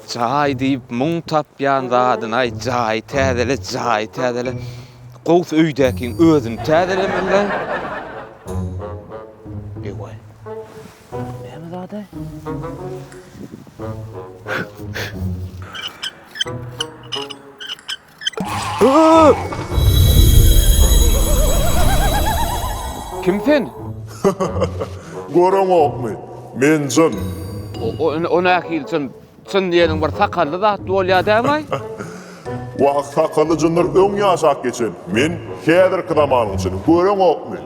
Çay deyip muň tapýan zadyna çay täzele. Gows öýdäkiň özüni täzelemeli. Ewa. Näme zady? Kim sen? Göremokmy? Men jyn. O näkilsin? Sen diýeniň bir sakally zat bolýar dämi? Wagt sakaly jynlar öň ýaşak geçen. Men häzirki zamanyň jyny. Göremokmy?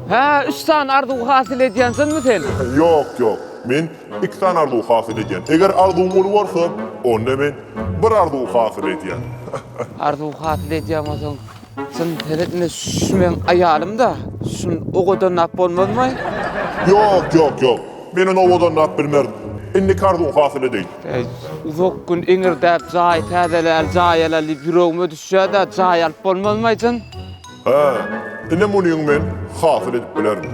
Ha, 3 tane arzu hasil edýänsinmi sen? Yok. Men 2 tane arzu hasil edýän. Eger arzuň bolýarsa, onda men bir arzu hasil edýän. Arzu hasil edýän bolsaň, sen teretine şümen aýalym da, şun ogadan nap bolmazmy? Yok. Meni owadan nap bilmer. Indi arzu hasil edýän. Uzak gün eňirdäp jaý täzeler, jaýaly ýüregime düşýär-de, jaý alyp bolmazmy sen? Ha, ine munyň men hasil edip bilerim.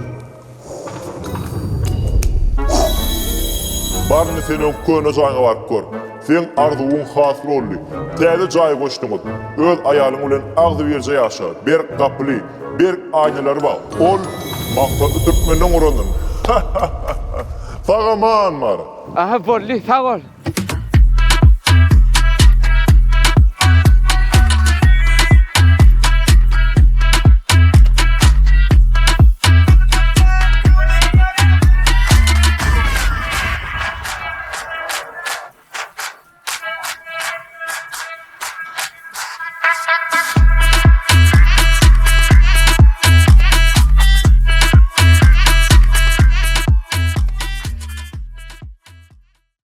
Barny senin köne jaýyňa baryp gör. Sen arzuň hasil boldy. Täze jaý goşdyňyz. Öz aýalyň bilen agzy berje ýaşa. Bir gaply, bir aýnalary bar. Ol maksat türkmenden oranyn. Sagaman mar. Aha, bolly, sag ol.